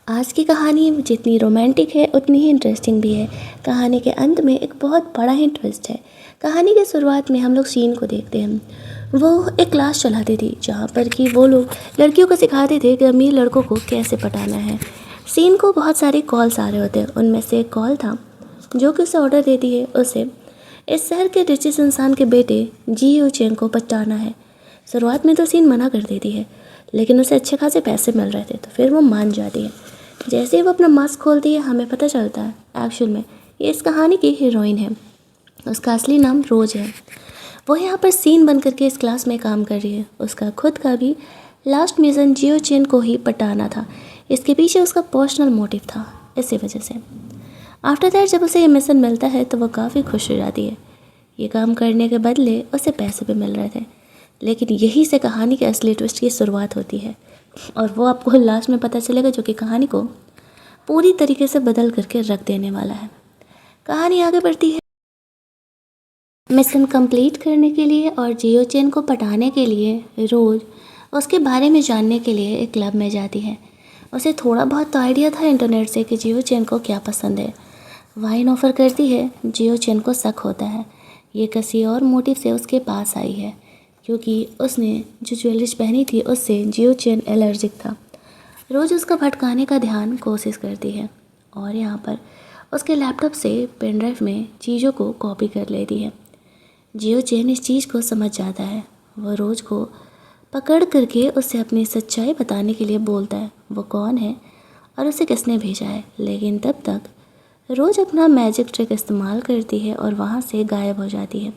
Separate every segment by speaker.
Speaker 1: आज की कहानी जितनी रोमांटिक है उतनी ही इंटरेस्टिंग भी है। कहानी के अंत में एक बहुत बड़ा ही ट्विस्ट है। कहानी की शुरुआत में हम लोग सीन को देखते हैं। वो एक क्लास चलाती थी जहाँ पर कि वो लोग लड़कियों को सिखाते थे कि अमीर लड़कों को कैसे पटाना है। सीन को बहुत सारे कॉल्स आ रहे होते हैं। उनमें से एक कॉल था जो कि उसे ऑर्डर देती है उसे इस शहर के रिचेस्ट इंसान के बेटे जी ओ चेंग को पटाना है। शुरुआत में तो सीन मना कर देती है, लेकिन उसे अच्छे खासे पैसे मिल रहे थे तो फिर वो मान जाती है। जैसे ही वो अपना मास्क खोलती है हमें पता चलता है एक्चुअल में ये इस कहानी की हीरोइन है। उसका असली नाम रोज है। वो यहाँ पर सीन बन करके इस क्लास में काम कर रही है। उसका खुद का भी लास्ट मिशन जियो चेन को ही पटाना था। इसके पीछे उसका पर्सनल मोटिव था। इसी वजह से आफ्टर दैट जब उसे ये मिशन मिलता है तो वो काफ़ी खुश हो जाती है। ये काम करने के बदले उसे पैसे भी मिल रहे थे। लेकिन यही से कहानी के असली ट्विस्ट की शुरुआत होती है और वो आपको लास्ट में पता चलेगा, जो कि कहानी को पूरी तरीके से बदल करके रख देने वाला है। कहानी आगे बढ़ती है। मिशन कंप्लीट करने के लिए और जियो चेन को पटाने के लिए रोज उसके बारे में जानने के लिए एक क्लब में जाती है। उसे थोड़ा बहुत तो आइडिया था इंटरनेट से कि जियो चेन को क्या पसंद है। वाइन ऑफ़र करती है। जियो चेन को शक होता है ये किसी और मोटिव से उसके पास आई है, क्योंकि उसने जो ज्वेलरीज पहनी थी उससे जियो चेन एलर्जिक था। रोज़ उसका भटकाने का ध्यान कोशिश करती है और यहाँ पर उसके लैपटॉप से पेन ड्राइव में चीज़ों को कॉपी कर लेती है। जियो चेन इस चीज़ को समझ जाता है। वो रोज़ को पकड़ करके उसे अपनी सच्चाई बताने के लिए बोलता है वो कौन है और उसे किसने भेजा है। लेकिन तब तक रोज़ अपना मैजिक ट्रिक इस्तेमाल करती है और वहाँ से गायब हो जाती है।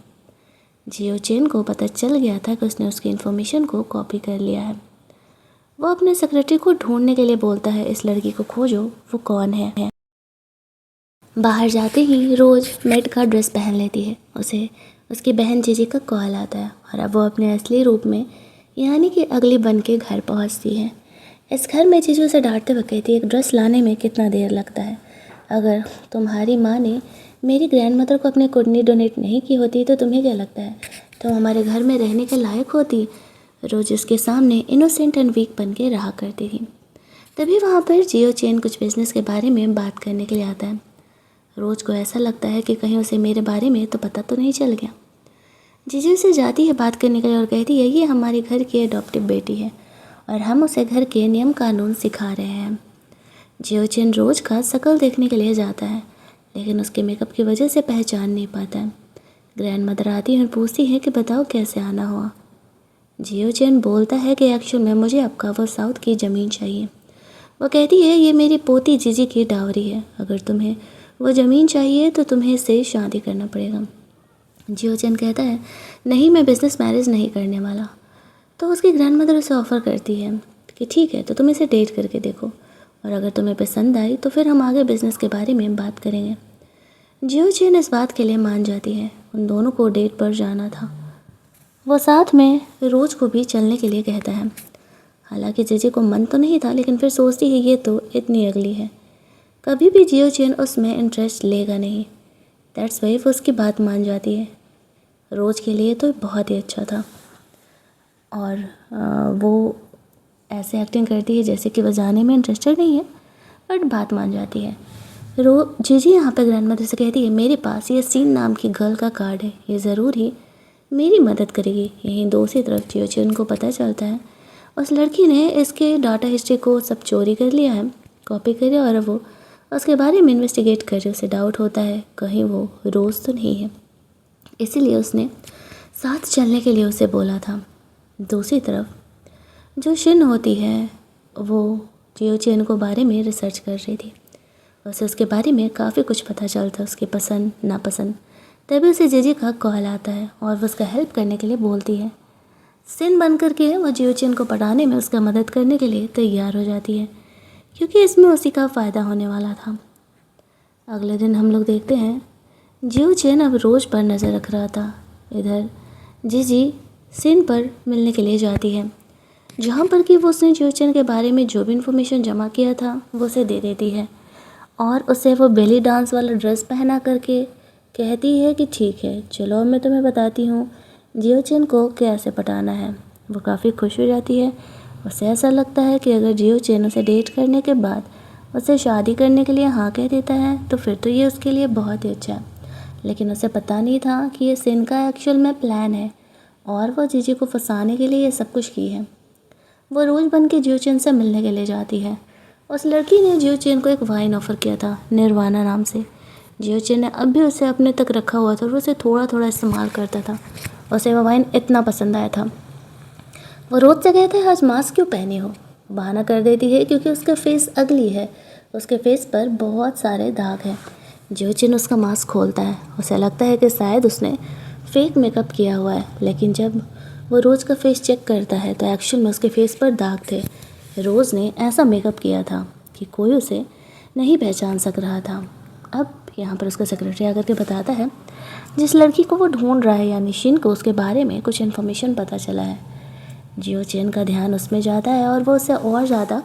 Speaker 1: जियो चेन को पता चल गया था कि उसने उसकी इन्फॉर्मेशन को कॉपी कर लिया है। वो अपने सेक्रेटरी को ढूंढने के लिए बोलता है इस लड़की को खोजो, वो कौन है। बाहर जाते ही रोज़ मेड का ड्रेस पहन लेती है। उसे उसकी बहन जीजी का कॉल आता है और अब वो अपने असली रूप में यानी कि अगली बन के घर पहुंचती है। इस घर में जीजू उसे डांटते हुए कहती है एक ड्रेस लाने में कितना देर लगता है। अगर तुम्हारी माँ ने मेरी ग्रैंड मदर को अपनी किडनी डोनेट नहीं की होती तो तुम्हें क्या लगता है तुम हमारे घर में रहने के लायक होती। रोज उसके सामने इनोसेंट एंड वीक बन के रहा करती थी। तभी वहाँ पर जियो चेन कुछ बिजनेस के बारे में बात करने के लिए आता है। रोज को ऐसा लगता है कि कहीं उसे मेरे बारे में तो पता तो नहीं चल गया। जीजू से जाती है बात करने के लिए और कहती है ये हमारे घर की अडॉप्टिव बेटी है और हम उसे घर के नियम कानून सिखा रहे हैं। जियो चेन रोज का शक्ल देखने के लिए जाता है, लेकिन उसके मेकअप की वजह से पहचान नहीं पाता है। ग्रैंड मदर आती है और पूछती है कि बताओ कैसे आना हुआ। जियो चेन बोलता है कि एक्चुअल में मुझे आपका वो साउथ की ज़मीन चाहिए। वो कहती है ये मेरी पोती जीजी की डावरी है, अगर तुम्हें वो ज़मीन चाहिए तो तुम्हें इससे शादी करना पड़ेगा। जियो चेन कहता है नहीं, मैं बिज़नेस मैरिज नहीं करने वाला। तो उसकी ग्रैंड मदर उसे ऑफ़र करती है कि ठीक है तो तुम इसे डेट करके देखो और अगर तुम्हें पसंद आई तो फिर हम आगे बिज़नेस के बारे में बात करेंगे। जियो चेन इस बात के लिए मान जाती है। उन दोनों को डेट पर जाना था। वो साथ में रोज को भी चलने के लिए कहता है। हालांकि जीजी को मन तो नहीं था, लेकिन फिर सोचती है ये तो इतनी अगली है, कभी भी जियो चेन उसमें इंटरेस्ट लेगा नहीं। दैट्स वाई वो उसकी बात मान जाती है। रोज के लिए तो बहुत ही अच्छा था और वो ऐसे एक्टिंग करती है जैसे कि वो जाने में इंटरेस्टेड नहीं है, बट बात मान जाती है। जीजी यहाँ पे ग्रैंड मदर से कहती है मेरे पास ये सीन नाम की गर्ल का कार्ड है, ये ज़रूर ही मेरी मदद करेगी। यहीं दूसरी तरफ जियो चेन को पता चलता है उस लड़की ने इसके डाटा हिस्ट्री को सब चोरी कर लिया है, कॉपी करे और वो उसके बारे में इन्वेस्टिगेट कर रही। उसे डाउट होता है कहीं वो रोज़ तो नहीं है, इसीलिए उसने साथ चलने के लिए उसे बोला था। दूसरी तरफ जो शिन होती है वो जियो चेन को बारे में रिसर्च कर रही थी। उसे उसके बारे में काफ़ी कुछ पता चलता, उसकी पसंद नापसंद। तभी उसे जीजी का कॉल आता है और वो उसका हेल्प करने के लिए बोलती है। सिन बन करके वो जियो चेन को पढ़ाने में उसका मदद करने के लिए तैयार हो जाती है, क्योंकि इसमें उसी का फ़ायदा होने वाला था। अगले दिन हम लोग देखते हैं जियो चेन अब रोज पर नज़र रख रहा था। इधर जीजी सिन पर मिलने के लिए जाती है, जहाँ पर कि वो उसने जियो चेन के बारे में जो भी इन्फॉर्मेशन जमा किया था वो उसे दे देती है और उसे वो बेली डांस वाला ड्रेस पहना करके कहती है कि ठीक है चलो अब मैं तुम्हें बताती हूँ जियो चेन को कैसे पटाना है। वो काफ़ी खुश हो जाती है। उसे ऐसा लगता है कि अगर जियो चेन उसे डेट करने के बाद उसे शादी करने के लिए हाँ कह देता है तो फिर तो ये उसके लिए बहुत ही अच्छा है। लेकिन उसे पता नहीं था कि ये सिन का एक्चुअल में प्लान है और वो जीजी को फंसाने के लिए ये सब कुछ की है। वो रोज़ बन के जियोचेन से मिलने के लिए जाती है। उस लड़की ने जियोचेन को एक वाइन ऑफ़र किया था निर्वाणा नाम से। जियोचेन ने अब भी उसे अपने तक रखा हुआ था और उसे थोड़ा थोड़ा इस्तेमाल करता था। उसे वो वाइन इतना पसंद आया था। वो रोज़ से कहता है आज मास्क क्यों पहनी हो। बहाना कर देती है क्योंकि उसका फेस अगली है, उसके फेस पर बहुत सारे दाग हैं। जियोचेन उसका मास्क खोलता है। उसे लगता है कि शायद उसने फेक मेकअप किया हुआ है, लेकिन जब वो रोज़ का फेस चेक करता है तो एक्चुअल में उसके फेस पर दाग थे। रोज़ ने ऐसा मेकअप किया था कि कोई उसे नहीं पहचान सक रहा था। अब यहाँ पर उसका सेक्रेटरी आकर के बताता है जिस लड़की को वो ढूंढ रहा है यानी शिन को उसके बारे में कुछ इन्फॉर्मेशन पता चला है। जियोचेन का ध्यान उसमें जाता है और वो उसे और ज़्यादा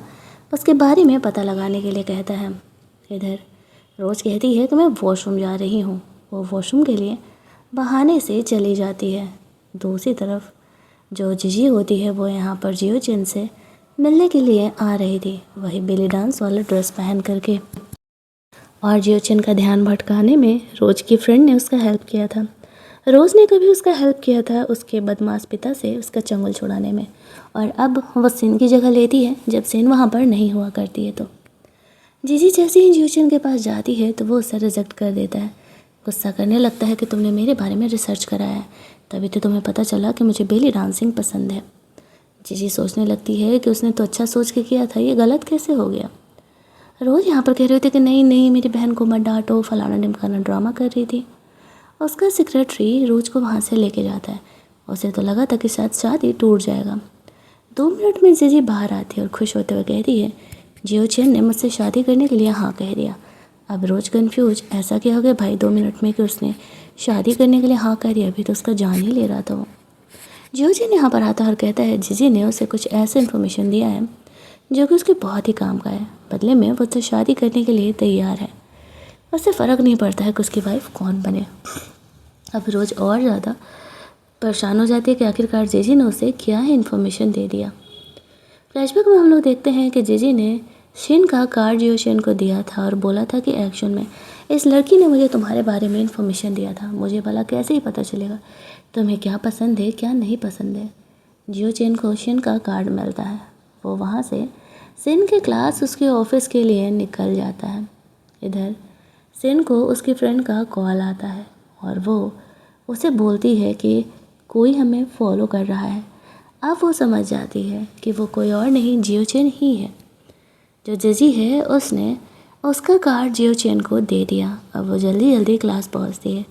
Speaker 1: उसके बारे में पता लगाने के लिए कहता है। इधर रोज़ कहती है कि मैं वॉशरूम जा रही हूँ। वो वॉशरूम के लिए बहाने से चली जाती है। दूसरी तरफ जो जीजी होती है वो यहाँ पर जियोचेन से मिलने के लिए आ रही थी, वही बेली डांस वाला ड्रेस पहन करके। और जियोचेन का ध्यान भटकाने में रोज़ की फ्रेंड ने उसका हेल्प किया था। रोज़ ने कभी उसका हेल्प किया था उसके बदमाश पिता से उसका चंगुल छुड़ाने में, और अब वो सिन की जगह लेती है जब सिन वहाँ पर नहीं हुआ करती है। तो जीजी जैसे ही जियोचेन के पास जाती है तो वो उसे रिजेक्ट कर देता है। गुस्सा करने लगता है कि तुमने मेरे बारे में रिसर्च कराया है, तभी तो तुम्हें पता चला कि मुझे बेली डांसिंग पसंद है। जीजी सोचने लगती है कि उसने तो अच्छा सोच के किया था, ये गलत कैसे हो गया। रोज़ यहाँ पर कह रहे थे कि नहीं नहीं मेरी बहन को मत डांटो, फलाना ढिमकाना ड्रामा कर रही थी। उसका सेक्रेटरी रोज को वहाँ से लेके जाता है। उसे तो लगा था कि शायद शादी टूट जाएगा। 2 मिनट में जीजी बाहर आती है और खुश होते हुए कहती है जियोचेन ने मुझसे शादी करने के लिए हाँ कह दिया। अब रोज़ कन्फ्यूज, ऐसा क्या हो गया भाई 2 मिनट में कि उसने शादी करने के लिए हाँ कह दिया, अभी तो उसका जान ही ले रहा था वो। जियोचेन यहाँ पर आता है और कहता है जीजी ने उसे कुछ ऐसे इन्फॉर्मेशन दिया है जो कि उसके बहुत ही काम का है, बदले में वो उससे शादी करने के लिए तैयार है। उससे फ़र्क नहीं पड़ता है कि उसकी वाइफ कौन बने। अब रोज़ और ज़्यादा परेशान हो जाती है कि आखिरकार जीजी ने उसे क्या है इन्फॉर्मेशन दे दिया। फ्लैशबैक में हम लोग देखते हैं कि जीजी ने शिन का कार्ड जियोचेन को दिया था और बोला था कि एक्शन में इस लड़की ने मुझे तुम्हारे बारे में इन्फॉर्मेशन दिया था, मुझे भला कैसे ही पता चलेगा तुम्हें क्या पसंद है क्या नहीं पसंद है। जियोचेन को शिन का कार्ड मिलता है। वो वहाँ से सिन के क्लास उसके ऑफिस के लिए निकल जाता है। इधर सिन को उसकी फ्रेंड का कॉल आता है और वो उसे बोलती है कि कोई हमें फॉलो कर रहा है। अब वो समझ जाती है कि वो कोई और नहीं जियोचेन ही है। जो जजी है उसने उसका कार्ड जियोचेन को दे दिया। अब वो जल्दी जल्दी क्लास पहुंचती है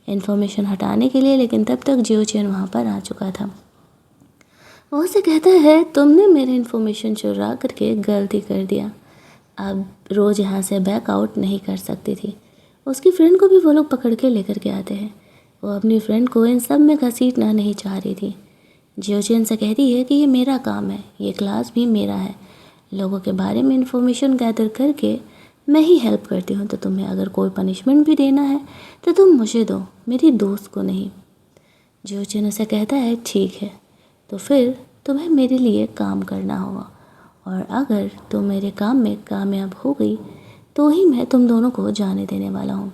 Speaker 1: इन्फॉर्मेशन हटाने के लिए, लेकिन तब तक जियोचेन वहाँ पर आ चुका था। वो उसे कहता है तुमने मेरी इन्फॉर्मेशन चुरा करके गलती कर दिया। अब रोज़ यहाँ से बैक आउट नहीं कर सकती थी। उसकी फ्रेंड को भी वो लोग पकड़ के लेकर के आते हैं। वो अपनी फ्रेंड को इन सब में घसीटना नहीं चाह रही थी। जियोचेन से कहती है कि ये मेरा काम है, ये क्लास भी मेरा है, लोगों के बारे में इंफॉर्मेशन गैदर करके मैं ही हेल्प करती हूँ, तो तुम्हें अगर कोई पनिशमेंट भी देना है तो तुम मुझे दो, मेरी दोस्त को नहीं। जियोचेन उसे कहता है ठीक है, तो फिर तुम्हें मेरे लिए काम करना होगा, और अगर तुम मेरे काम में कामयाब हो गई तो ही मैं तुम दोनों को जाने देने वाला हूँ।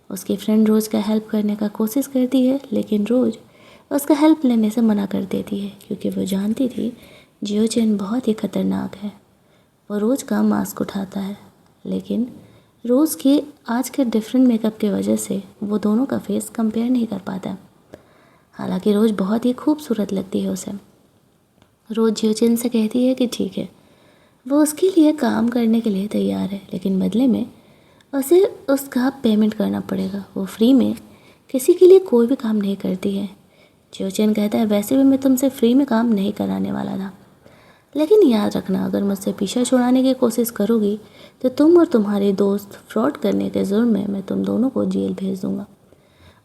Speaker 1: उसकी फ्रेंड रोज़ का हेल्प करने का कोशिश करती है, लेकिन रोज़ उसका हेल्प लेने से मना कर देती है क्योंकि वो जानती थी जियोचेन बहुत ही खतरनाक है। वो रोज़ का मास्क उठाता है, लेकिन रोज़ के आज के डिफरेंट मेकअप की वजह से वो दोनों का फेस कंपेयर नहीं कर पाता। हालांकि रोज़ बहुत ही खूबसूरत लगती है उसे। रोज़ जियोचेन से कहती है कि ठीक है, वो उसके लिए काम करने के लिए तैयार है, लेकिन बदले में उसे उसका पेमेंट करना पड़ेगा। वो फ्री में किसी के लिए कोई भी काम नहीं करती है। जियोचेन कहता है वैसे भी मैं तुमसे फ्री में काम नहीं कराने वाला था, लेकिन याद रखना अगर मुझसे पीछा छुड़ाने की कोशिश करोगी तो तुम और तुम्हारे दोस्त फ्रॉड करने के जुर्म में मैं तुम दोनों को जेल भेज दूँगा।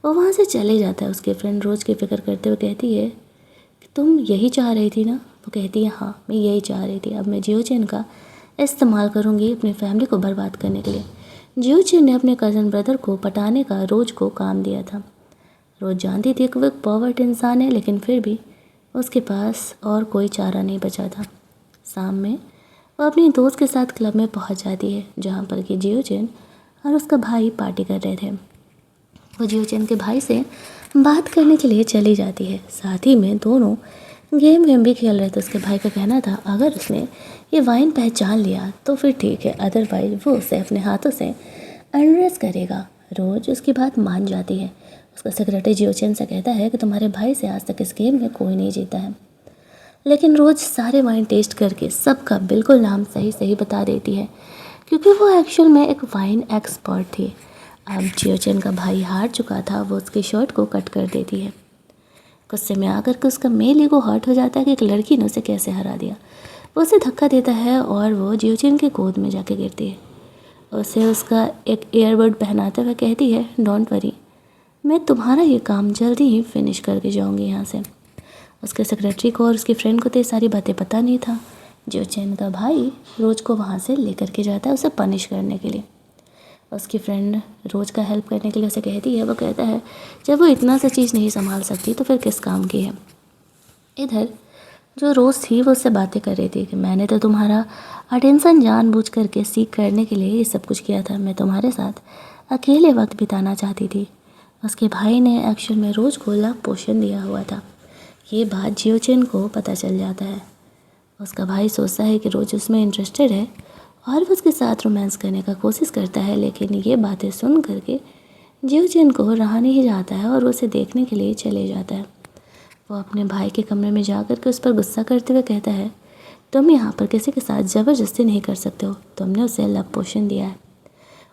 Speaker 1: वो वहाँ से चले जाता है। उसकी फ्रेंड रोज़ की फ़िक्र करते हुए कहती है कि तुम यही चाह रही थी ना। वो कहती है हाँ मैं यही चाह रही थी, अब मैं जियोचेन का इस्तेमाल करूँगी अपनी फैमिली को बर्बाद करने के लिए। जियोचेन ने अपने कज़न ब्रदर को पटाने का रोज़ को काम दिया था। रोज़ जानती थी कि वो एक परवर्ट इंसान है, लेकिन फिर भी उसके पास और कोई चारा नहीं बचा था। शाम में वो अपनी दोस्त के साथ क्लब में पहुंच जाती है जहां पर कि जियोचिन और उसका भाई पार्टी कर रहे थे। वो जियोचिन के भाई से बात करने के लिए चली जाती है। साथ ही में दोनों गेम भी खेल रहे थे। उसके भाई का कहना था अगर उसने ये वाइन पहचान लिया तो फिर ठीक है, अदरवाइज वो उसे अपने हाथों से अनड्रेस करेगा। रोज उसकी बात मान जाती है। उसका सेक्रेटरी जियोचिन से कहता है कि तुम्हारे भाई से आज तक इस गेम में कोई नहीं जीता है, लेकिन रोज़ सारे वाइन टेस्ट करके सबका बिल्कुल नाम सही सही बता देती है, क्योंकि वो एक्चुअल में एक वाइन एक्सपर्ट थी। अब जियोचिन का भाई हार चुका था, वो उसकी शर्ट को कट कर देती है। गुस्से में आकर के उसका मेल ईगो हर्ट हो जाता है कि एक लड़की ने उसे कैसे हरा दिया। वो उसे धक्का देता है और वो जियोचिन के गोद में जाके गिरती है। उसे उसका एक ईयरबड पहनाते हुए कहती है डोंट वरी, मैं तुम्हारा ये काम जल्दी ही फिनिश करके जाऊँगी यहाँ से। उसके सेक्रेटरी को और उसकी फ्रेंड को तो ये सारी बातें पता नहीं था। जियोचिन का भाई रोज को वहाँ से लेकर के जाता है उसे पनिश करने के लिए। उसकी फ्रेंड रोज का हेल्प करने के लिए उसे कहती है, वो कहता है जब वो इतना सा चीज़ नहीं संभाल सकती तो फिर किस काम की है। इधर जो रोज़ थी वो उससे बातें कर रही थी कि मैंने तो तुम्हारा अटेंशन जानबूझ करके सीख करने के लिए ये सब कुछ किया था, मैं तुम्हारे साथ अकेले वक्त बिताना चाहती थी। उसके भाई ने एक्चुअल में रोज को लव पोशन दिया हुआ था। ये बात जियोचिन को पता चल जाता है। उसका भाई सोचता है कि रोज उसमें इंटरेस्टेड है और वो उसके साथ रोमांस करने का कोशिश करता है, लेकिन ये बातें सुन करके जियोचिन को रहा नहीं जाता है और उसे देखने के लिए चले जाता है। वो अपने भाई के कमरे में जा कर के उस पर गुस्सा करते हुए कहता है तुम यहाँ पर किसी के साथ ज़बरदस्ती नहीं कर सकते हो, तुमने उसे लव पोशन दिया है।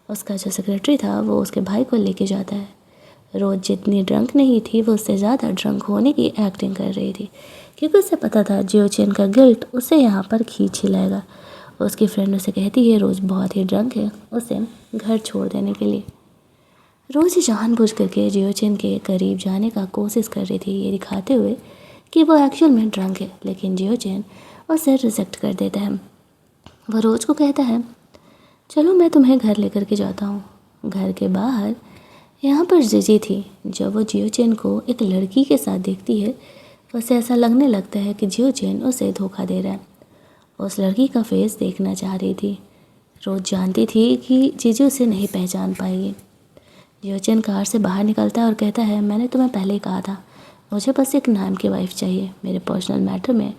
Speaker 1: उसका जो सेक्रेटरी था वो उसके भाई को लेके जाता है। रोज जितनी ड्रंक नहीं थी वो उससे ज़्यादा ड्रंक होने की एक्टिंग कर रही थी, क्योंकि उसे पता था जियोचिन का गिल्ट उसे यहाँ पर खींच ही लाएगा। उसकी फ्रेंड उसे कहती है रोज़ बहुत ही ड्रंक है, उसे घर छोड़ देने के लिए। रोज़ जानबूझ करके जियोचिन के करीब जाने का कोशिश कर रही थी, ये दिखाते हुए कि वो एक्चुअल में ड्रंक है, लेकिन जियोचिन उसे रिजेक्ट कर देता है। वह रोज़ को कहता है चलो मैं तुम्हें घर लेकर के जाता हूँ। घर के बाहर यहाँ पर जिजी थी। जब वो जियोचिन को एक लड़की के साथ देखती है उसे ऐसा लगने लगता है कि जियोचिन उसे धोखा दे रहा है। उस लड़की का फेस देखना चाह रही थी। रोज़ जानती थी कि जीजी उसे नहीं पहचान पाएगी। जियोचिन कार से बाहर निकलता है और कहता है मैंने तुम्हें पहले ही कहा था, मुझे बस एक नाम की वाइफ चाहिए। मेरे पर्सनल मैटर में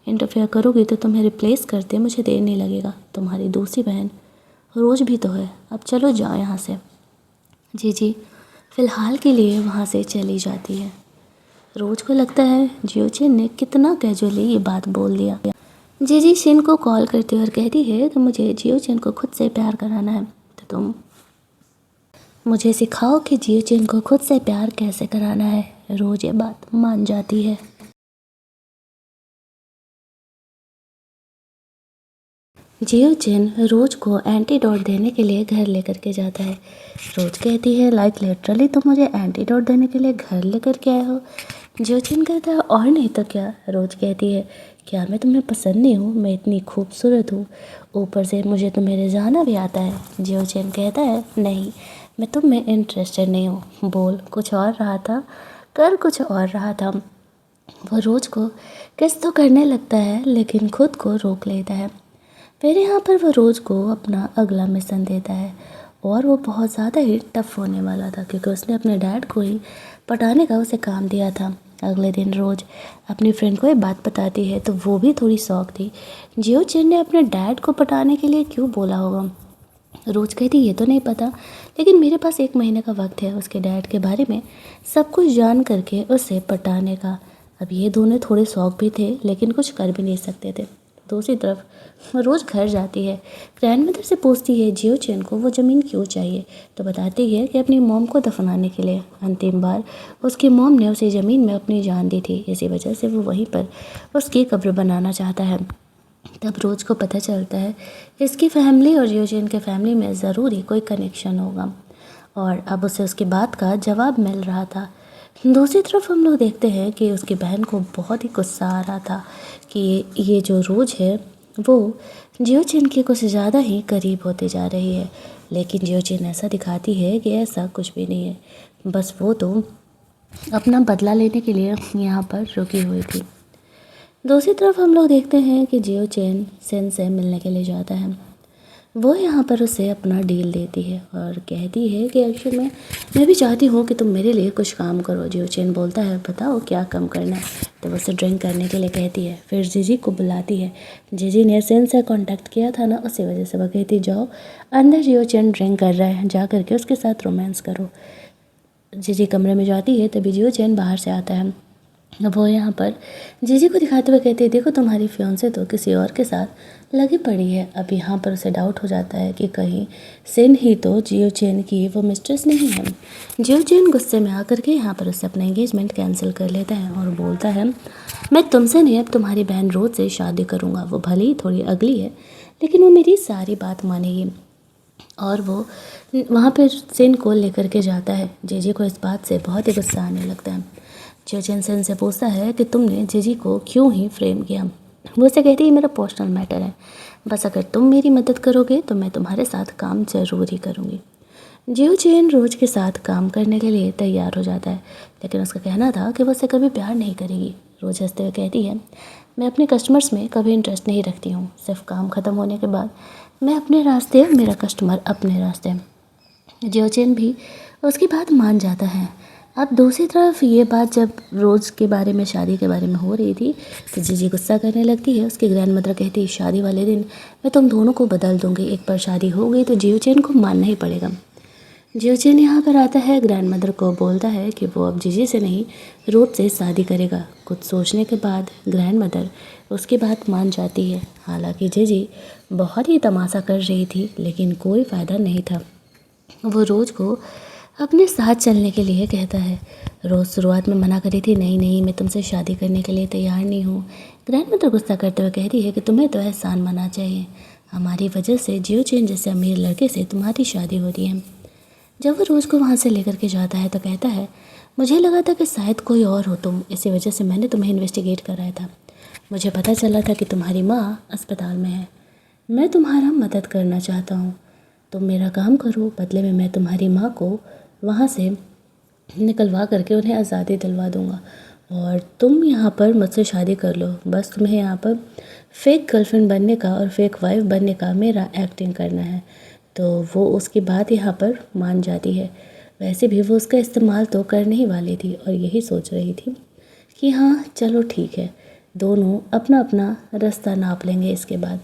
Speaker 1: इंटरफेयर करोगी तो तुम्हें रिप्लेस करते मुझे देर नहीं लगेगा। तुम्हारी दूसरी बहन रोज़ भी तो है, अब चलो जाओ यहाँ से। जीजी फ़िलहाल के लिए वहाँ से चली जाती है। रोज को लगता है जियोचिन ने कितना कैजुअली ये बात बोल दिया। जीजी शिन को कॉल करती है और कहती है कि मुझे जियोचिन को खुद से प्यार कराना है, तो तुम मुझे सिखाओ कि जियोचिन को खुद से प्यार कैसे कराना है। रोज ये बात मान जाती है। जियोचिन रोज को एंटीडोट देने के लिए घर लेकर के जाता है। रोज कहती है लाइक लिटरली तुम मुझे एंटीडोट देने के लिए घर लेकर के आए हो। जियोचिन कहता है और नहीं तो क्या। रोज कहती है क्या मैं तुम्हें पसंद नहीं हूँ, मैं इतनी खूबसूरत हूँ, ऊपर से मुझे तुम्हें रिझाना भी आता है। जियोचिन कहता है नहीं, मैं तुम में इंटरेस्टेड नहीं हूँ। बोल कुछ और रहा था, कर कुछ और रहा था। वो रोज को किस तो करने लगता है लेकिन खुद को रोक लेता है। फिर यहाँ पर वो रोज़ को अपना अगला मिशन देता है और वो बहुत ज़्यादा ही टफ होने वाला था, क्योंकि उसने अपने डैड को ही पटाने का उसे काम दिया था। अगले दिन रोज़ अपनी फ्रेंड को ये बात बताती है तो वो भी थोड़ी शौक थी। जियोचिन ने अपने डैड को पटाने के लिए क्यों बोला होगा। रोज़ कहती ये तो नहीं पता, लेकिन मेरे पास 1 महीने का वक्त है उसके डैड के बारे में सब कुछ जान करके उसे पटाने का। अब ये दोनों थोड़े शौक भी थे लेकिन कुछ कर भी नहीं सकते थे। दूसरी तरफ रोज़ घर जाती है। ग्रैंडमदर से पूछती है जियोचिन को वो ज़मीन क्यों चाहिए, तो बताती है कि अपनी मॉम को दफनाने के लिए। अंतिम बार उसकी मॉम ने उसे ज़मीन में अपनी जान दी थी, इसी वजह से वो वहीं पर उसकी कब्र बनाना चाहता है। तब रोज़ को पता चलता है इसकी फैमिली और जियोचिन के फैमिली में ज़रूरी कोई कनेक्शन होगा, और अब उसे उसकी बात का जवाब मिल रहा था। दूसरी तरफ हम लोग देखते हैं कि उसकी बहन को बहुत ही गुस्सा आ रहा था कि ये जो रोज़ है वो जियोचिन के कुछ ज़्यादा ही करीब होते जा रही है, लेकिन जियोचिन ऐसा दिखाती है कि ऐसा कुछ भी नहीं है, बस वो तो अपना बदला लेने के लिए यहाँ पर रुकी हुई थी। दूसरी तरफ हम लोग देखते हैं कि जियो चेन सेन से मिलने के लिए जाता है। वो यहाँ पर उसे अपना डील देती है और कहती है कि एक्चुअल में मैं भी चाहती हूँ कि तुम मेरे लिए कुछ काम करो। जियो चेन बोलता है बताओ क्या काम करना है, तो वो उसे ड्रिंक करने के लिए कहती है। फिर जीजी को बुलाती है। जीजी ने सेन से कांटेक्ट किया था ना, उसी वजह से वो कहती जाओ अंदर जियो चेन ड्रिंक कर रहा है, जा करके उसके साथ रोमांस करो। जीजी कमरे में जाती है तभी जियो चेन बाहर से आता है। वो यहाँ पर जीजी को दिखाते हुए कहते हैं देखो तुम्हारी फियांसे तो किसी और के साथ लगी पड़ी है। अब यहाँ पर उसे डाउट हो जाता है कि कहीं सेन ही तो जियो चेन की वो मिस्ट्रेस नहीं है। जियो चेन गुस्से में आकर के यहाँ पर उससे अपना एंगेजमेंट कैंसिल कर लेता है और बोलता है मैं तुमसे नहीं अब तुम्हारी बहन रोज से शादी करूँगा। वो भले ही थोड़ी अगली है लेकिन वो मेरी सारी बात मानेगी। और वो वहाँ पर सेन को लेकर के जाता है। जीजी को इस बात से बहुत ही गुस्सा आने लगता है। जियो चेन सेन से पूछता है कि तुमने जीजी को क्यों ही फ्रेम किया। वो उसे कहती है मेरा पर्सनल मैटर है, बस अगर तुम मेरी मदद करोगे तो मैं तुम्हारे साथ काम ज़रूर ही करूँगी। जियो चेन रोज के साथ काम करने के लिए तैयार हो जाता है, लेकिन उसका कहना था कि वो उसे कभी प्यार नहीं करेगी। रोज हंसते हुए कहती है मैं अपने कस्टमर्स में कभी इंटरेस्ट नहीं रखती हूँ, सिर्फ काम ख़त्म होने के बाद मैं अपने रास्ते, मेरा कस्टमर अपने रास्ते। जियो चेन भी उसकी बात मान जाता है। अब दूसरी तरफ ये बात जब रोज़ के बारे में, शादी के बारे में हो रही थी तो जीजी गुस्सा करने लगती है। उसकी ग्रैंड मदर कहती है शादी वाले दिन मैं तुम दोनों को बदल दूंगी, एक बार शादी हो गई तो जियो चेन को मानना ही पड़ेगा। जियो चेन यहाँ पर आता है, ग्रैंड मदर को बोलता है कि वो अब जीजी से नहीं रोज से शादी करेगा। कुछ सोचने के बाद ग्रैंड मदर उसकी बात मान जाती है। हालांकि जीजी बहुत ही तमाशा कर रही थी लेकिन कोई फ़ायदा नहीं था। वो रोज़ को अपने साथ चलने के लिए कहता है। रोज़ शुरुआत में मना करी थी नहीं नहीं मैं तुमसे शादी करने के लिए तैयार नहीं हूँ। ग्रैंड मदर गुस्सा करते हुए कहती है कि तुम्हें तो एहसान मानना चाहिए, हमारी वजह से जियो चेन जैसे अमीर लड़के से तुम्हारी शादी हो रही है। जब वो रोज़ को वहाँ से लेकर के जाता है तो कहता है मुझे लगा था कि शायद कोई और हो तुम, इसी वजह से मैंने तुम्हें इन्वेस्टिगेट कराया था। मुझे पता चला था कि तुम्हारी माँ अस्पताल में है, मैं तुम्हारा मदद करना चाहता हूँ, तुम मेरा काम करो, बदले में मैं तुम्हारी माँ को वहाँ से निकलवा करके उन्हें आज़ादी दिलवा दूँगा और तुम यहाँ पर मुझसे शादी कर लो। बस तुम्हें यहाँ पर फेक गर्लफ्रेंड बनने का और फेक वाइफ बनने का मेरा एक्टिंग करना है। तो वो उसकी बात यहाँ पर मान जाती है। वैसे भी वो उसका इस्तेमाल तो करने ही वाली थी और यही सोच रही थी कि हाँ चलो ठीक है, दोनों अपना अपना रास्ता नाप लेंगे इसके बाद।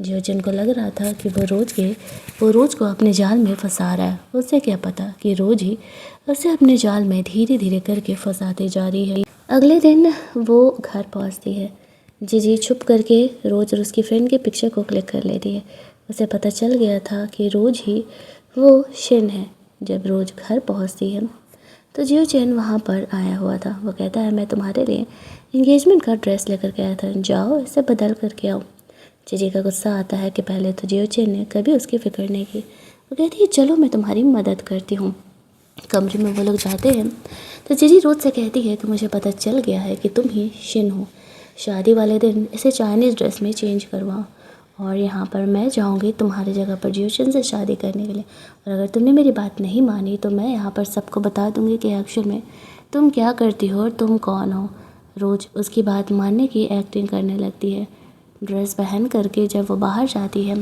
Speaker 1: जियो चेन को लग रहा था कि वो रोज़ को अपने जाल में फंसा रहा है। उसे क्या पता कि रोज़ ही उसे अपने जाल में धीरे धीरे करके फंसाते जा रही है। अगले दिन वो घर पहुंचती है। जीजी छुप करके रोज़ और उसकी फ्रेंड के पिक्चर को क्लिक कर लेती है। उसे पता चल गया था कि रोज़ ही वो शिन है। जब रोज़ घर पहुंचती है तो जियो चेन वहाँ पर आया हुआ था। वो कहता है मैं तुम्हारे लिए इंगेजमेंट का ड्रेस लेकर के आया था, जाओ इसे बदल करके आओ। जीजी का गुस्सा आता है कि पहले तो जियो चेन ने कभी उसकी फिक्र नहीं की। वो कहती है चलो मैं तुम्हारी मदद करती हूँ। कमरे में वो लोग जाते हैं तो जीजी रोज से कहती है कि मुझे पता चल गया है कि तुम ही शिन हो, शादी वाले दिन इसे चाइनीज़ ड्रेस में चेंज करवाओ और यहाँ पर मैं जाऊँगी तुम्हारी जगह पर जियो चेन से शादी करने के लिए। और अगर तुमने मेरी बात नहीं मानी तो मैं यहाँ पर सबको बता दूँगी कि एक्चुअल में तुम क्या करती हो और तुम कौन हो। रोज़ उसकी बात मानने की एक्टिंग करने लगती है। ड्रेस पहन करके जब वो बाहर जाती है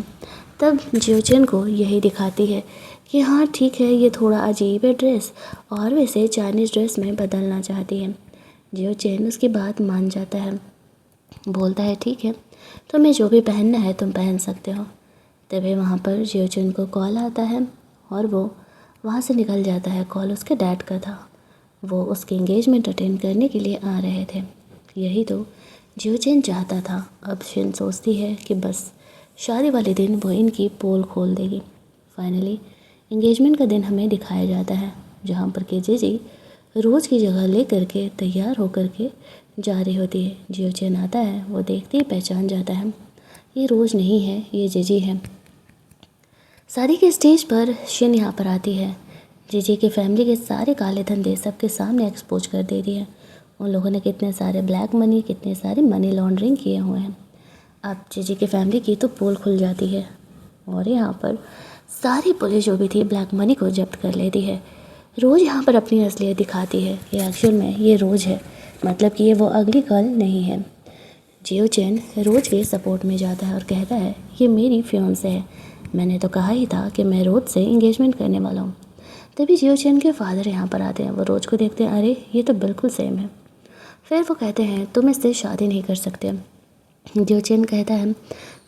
Speaker 1: तब जियो चेन को यही दिखाती है कि हाँ ठीक है ये थोड़ा अजीब है ड्रेस और वैसे चाइनीज़ ड्रेस में बदलना चाहती है। जियो चेन उसकी बात मान जाता है, बोलता है ठीक है तुम्हें जो भी पहनना है तुम पहन सकते हो। तभी वहाँ पर जियो चेन को कॉल आता है और वो वहाँ से निकल जाता है। कॉल उसके डैड का था, वो उसके एंगेजमेंट अटेंड करने के लिए आ रहे थे। यही तो जियो चेन चाहता था। अब शिन सोचती है कि बस शादी वाले दिन वो इनकी पोल खोल देगी। फाइनली एंगेजमेंट का दिन हमें दिखाया जाता है जहाँ पर के जीजी रोज़ की जगह ले करके तैयार होकर के जा रही होती है। जियो चेन आता है, वो देखते ही पहचान जाता है ये रोज़ नहीं है, ये जीजी है। शादी के स्टेज पर शिन यहाँ पर आती है। जीजी की फैमिली के सारे काले धंधे सबके सामने एक्सपोज कर देती है। उन लोगों ने कितने सारे ब्लैक मनी, कितने सारे मनी लॉन्ड्रिंग किए हुए हैं। अब जीजी की फैमिली की तो पोल खुल जाती है और यहाँ पर सारी पुलिस जो भी थी ब्लैक मनी को जब्त कर लेती है। रोज़ यहाँ पर अपनी असलियत दिखाती है कि एक्चुअल में ये रोज़ है, मतलब कि ये वो अगली गर्ल नहीं है। जियो चेन रोज के सपोर्ट में जाता है और कहता है ये मेरी फियांसे है, मैंने तो कहा ही था कि मैं रोज से इंगेजमेंट करने वाला हूँ। तभी जियो चेन के फादर यहाँ पर आते हैं। वो रोज को देखते हैं, अरे ये तो बिल्कुल सेम है। फिर वो कहते हैं तुम इससे शादी नहीं कर सकते। जियो चेन कहता है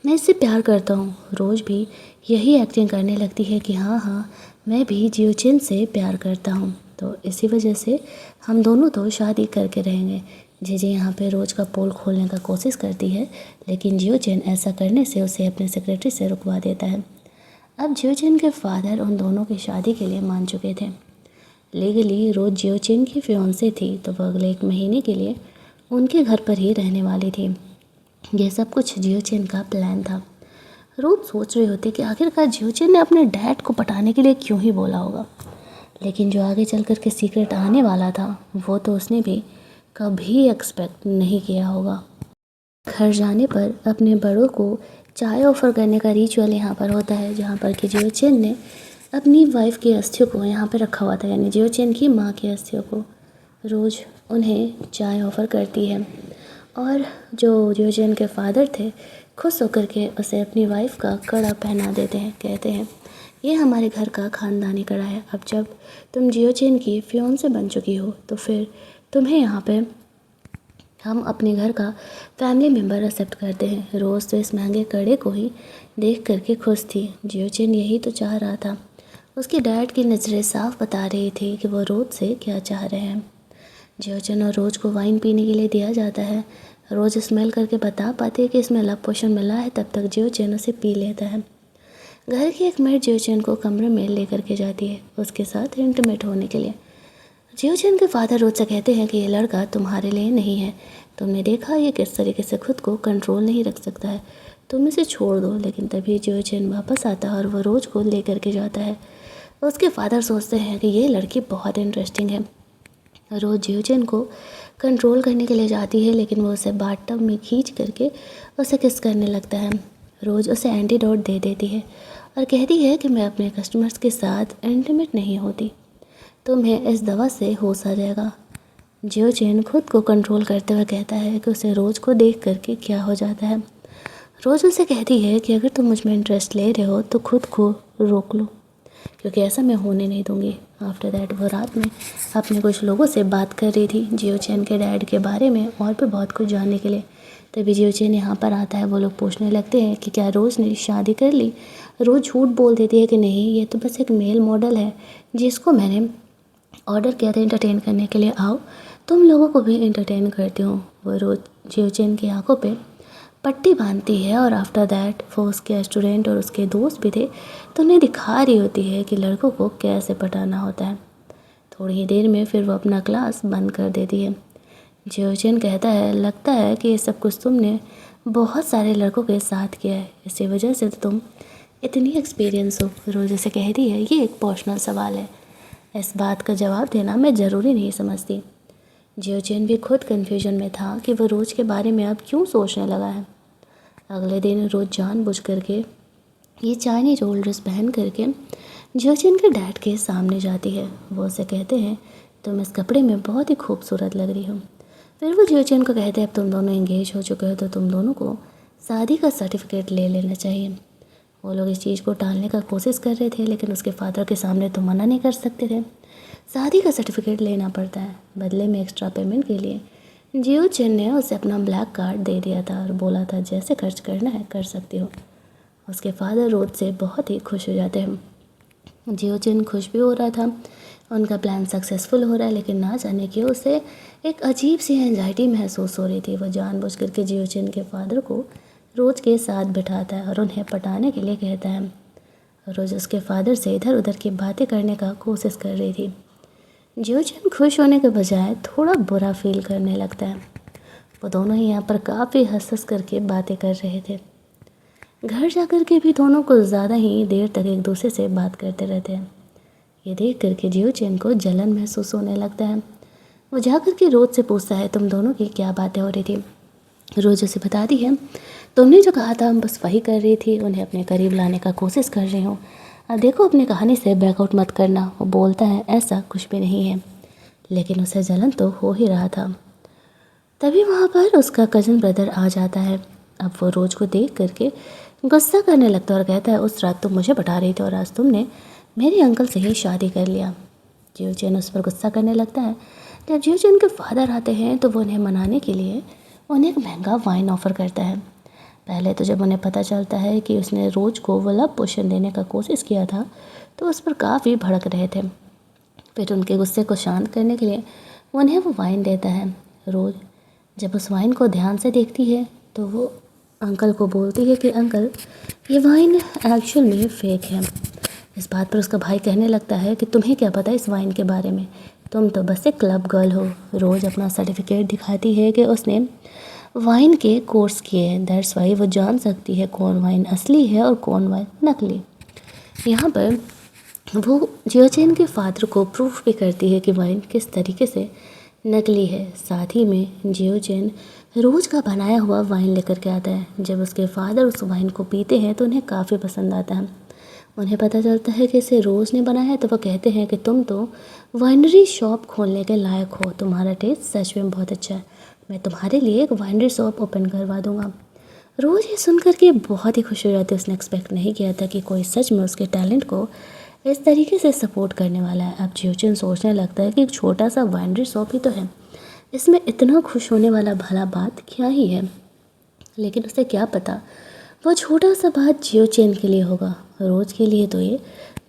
Speaker 1: मैं इससे प्यार करता हूँ। रोज भी यही एक्टिंग करने लगती है कि हाँ हाँ मैं भी जियो चेन से प्यार करता हूँ, तो इसी वजह से हम दोनों तो शादी करके रहेंगे। जी यहाँ पे रोज का पोल खोलने का कोशिश करती है, लेकिन जियो चेन ऐसा करने से उसे अपने सेक्रेटरी से रुकवा देता है। अब जियो चेन के फादर उन दोनों की शादी के लिए मान चुके थे। लीगली रोज जियो चेन की फियांसे थी, तो वह अगले 1 महीने के लिए उनके घर पर ही रहने वाली थी। यह सब कुछ जियो चेन का प्लान था। रोज सोच रहे होते कि आखिरकार जियो चेन ने अपने डैड को पटाने के लिए क्यों ही बोला होगा, लेकिन जो आगे चल कर के सीक्रेट आने वाला था वो तो उसने भी कभी एक्सपेक्ट नहीं किया होगा। घर जाने पर अपने बड़ों को चाय ऑफ़र करने का रिचुअल यहाँ पर होता है, जहाँ पर कि जियो चेन ने अपनी वाइफ की अस्थियों को यहाँ पर रखा हुआ था, यानी जियो चेन की माँ की अस्थियों को रोज़ उन्हें चाय ऑफ़र करती है। और जो जियो चेन के फादर थे खुश होकर के उसे अपनी वाइफ का कड़ा पहना देते हैं। कहते हैं ये हमारे घर का ख़ानदानी कड़ा है, अब जब तुम जियो चेन की फियांसे बन चुकी हो तो फिर तुम्हें यहाँ पे हम अपने घर का फैमिली मेम्बर एक्सेप्ट करते हैं। रोज़ तो इस महंगे कड़े को ही देख करके खुश थी। जियो चेन यही तो चाह रहा था। उसके डैड की नज़रें साफ बता रही थी कि वो रोज़ से क्या चाह रहे हैं। जियो चेन और रोज़ को वाइन पीने के लिए दिया जाता है। रोज़ स्मेल करके बता पाती है कि इसमें लव पोशन मिला है, तब तक जियो चेन उसे पी लेता है। घर की एक मेड जियो चेन को कमरे में ले करके जाती है उसके साथ इंटीमेट होने के लिए। जियो चेन के फादर रोज से कहते हैं कि ये लड़का तुम्हारे लिए नहीं है, तुमने देखा ये किस तरीके से खुद को कंट्रोल नहीं रख सकता है, तुम इसे छोड़ दो। लेकिन तभी जियो चेन वापस आता है और वो रोज को ले करके जाता है। उसके फादर सोचते हैं कि ये लड़की बहुत इंटरेस्टिंग है। रोज जियो चेन को कंट्रोल करने के लिए जाती है, लेकिन वो उसे बाथटब में खींच करके उसे किस करने लगता है। रोज उसे एंटीडोट दे देती है और कहती है कि मैं अपने कस्टमर्स के साथ इंटीमेट नहीं होती, तुम्हें इस दवा से होश आ जाएगा। जियो चेन खुद को कंट्रोल करते हुए कहता है कि उसे रोज़ को देख करके क्या हो जाता है। रोज़ उसे कहती है कि अगर तुम मुझ में इंटरेस्ट ले रहे हो तो खुद को रोक लो, क्योंकि ऐसा मैं होने नहीं दूंगी। आफ्टर दैट वो रात में अपने कुछ लोगों से बात कर रही थी जियो चेन के डैड के बारे में और भी बहुत कुछ जानने के लिए। तभी जियो चेन यहाँ पर आता है। वो लोग पूछने लगते हैं कि क्या रोज़ ने शादी कर ली। रोज़ झूठ बोल देती है कि नहीं, ये तो बस एक मेल मॉडल है जिसको मैंने ऑर्डर किया था एंटरटेन करने के लिए, आओ तुम लोगों को भी एंटरटेन करती हूँ। वो रोज जियो चेन की आंखों पे पट्टी बांधती है और आफ्टर दैट वो उसके स्टूडेंट और उसके दोस्त भी थे तो उन्हें दिखा रही होती है कि लड़कों को कैसे पटाना होता है। थोड़ी ही देर में फिर वो अपना क्लास बंद कर देती है। जियो चेन कहता है लगता है कि ये सब कुछ तुमने बहुत सारे लड़कों के साथ किया है, इसी वजह से तो तुम इतनी एक्सपीरियंस हो। रोज से कहती है ये एक पर्सनल सवाल है, इस बात का जवाब देना मैं ज़रूरी नहीं समझती। जियो चेन भी खुद कन्फ्यूजन में था कि वो रोज़ के बारे में अब क्यों सोचने लगा है। अगले दिन रोज़ जानबूझ करके ये चाइनीज ओल्ड ड्रेस पहन करके जियो चेन के डैड के सामने जाती है। वो उसे कहते हैं तुम इस कपड़े में बहुत ही खूबसूरत लग रही हो। फिर वो जियो चेन को कहते हैं अब तुम दोनों एंगेज हो चुके हो तो तुम दोनों को शादी का सर्टिफिकेट ले लेना चाहिए। वो लोग इस चीज़ को टालने का कोशिश कर रहे थे, लेकिन उसके फादर के सामने तो मना नहीं कर सकते थे। शादी का सर्टिफिकेट लेना पड़ता है। बदले में एक्स्ट्रा पेमेंट के लिए जियो चेन ने उसे अपना ब्लैक कार्ड दे दिया था और बोला था जैसे खर्च करना है कर सकती हो। उसके फादर रोज से बहुत ही खुश हो जाते हैं। जियो चेन खुश भी हो रहा था, उनका प्लान सक्सेसफुल हो रहा है, लेकिन ना जाने क्यों उसे एक अजीब सी एंजाइटी महसूस हो रही थी। वह जानबूझ करके जियो चेन के फादर को रोज के साथ बिठाता है और उन्हें पटाने के लिए कहता है। रोज उसके फादर से इधर उधर की बातें करने का कोशिश कर रही थी। जियो चेन खुश होने के बजाय थोड़ा बुरा फील करने लगता है। वो दोनों ही यहाँ पर काफ़ी हंस हंस करके बातें कर रहे थे। घर जाकर के भी दोनों को ज़्यादा ही देर तक एक दूसरे से बात करते रहते हैं। ये देख करके जियो चेन को जलन महसूस होने लगता है। वो जा कर के रोज से पूछता है तुम दोनों की क्या बातें हो रही थी। रोज उसे बताती है तुमने जो कहा था हम बस वही कर रही थी, उन्हें अपने करीब लाने का कोशिश कर रही हूँ। अब देखो अपनी कहानी से बैकआउट मत करना। वो बोलता है ऐसा कुछ भी नहीं है, लेकिन उसे जलन तो हो ही रहा था। तभी वहाँ पर उसका कज़न ब्रदर आ जाता है। अब वो रोज को देख करके गुस्सा करने लगता है और कहता है, उस रात तुम मुझे बता रही थी और आज तुमने मेरे अंकल से ही शादी कर लिया। जियो चैन उस पर गुस्सा करने लगता है। जब जियो चैन के फादर आते हैं तो वो उन्हें मनाने के लिए उन्हें एक महंगा वाइन ऑफ़र करता है। पहले तो जब उन्हें पता चलता है कि उसने रोज को वो लव पोशन देने का कोशिश किया था तो उस पर काफ़ी भड़क रहे थे। फिर उनके गुस्से को शांत करने के लिए उन्हें वो वाइन देता है। रोज जब उस वाइन को ध्यान से देखती है तो वो अंकल को बोलती है कि अंकल, ये वाइन एक्चुअल में फ़ेक है। इस बात पर उसका भाई कहने लगता है कि तुम्हें क्या पता इस वाइन के बारे में, तुम तो बस एक क्लब गर्ल हो। रोज अपना सर्टिफिकेट दिखाती है कि उसने वाइन के कोर्स किए हैं, दैट्स वाई वो जान सकती है कौन वाइन असली है और कौन वाइन नकली। यहाँ पर वो जियोचेन के फादर को प्रूफ भी करती है कि वाइन किस तरीके से नकली है। साथ ही में जियोचेन रोज का बनाया हुआ वाइन लेकर के आता है। जब उसके फादर उस वाइन को पीते हैं तो उन्हें काफ़ी पसंद आता है। उन्हें पता चलता है कि इसे रोज़ ने बनाया है तो वो कहते हैं कि तुम तो वाइनरी शॉप खोलने के लायक हो, तुम्हारा टेस्ट सच में बहुत अच्छा है, मैं तुम्हारे लिए एक वाइनरी शॉप ओपन करवा दूंगा। रोज़ ये सुनकर के बहुत ही खुश हो जाती है। उसने एक्सपेक्ट नहीं किया था कि कोई सच में उसके टैलेंट को इस तरीके से सपोर्ट करने वाला है। अब जियोचन सोचने लगता है कि एक छोटा सा वाइनरी शॉप ही तो है, इसमें इतना खुश होने वाला भला बात क्या ही है। लेकिन उसे क्या पता वो छोटा सा बात जियोचेन के लिए होगा, रोज़ के लिए तो ये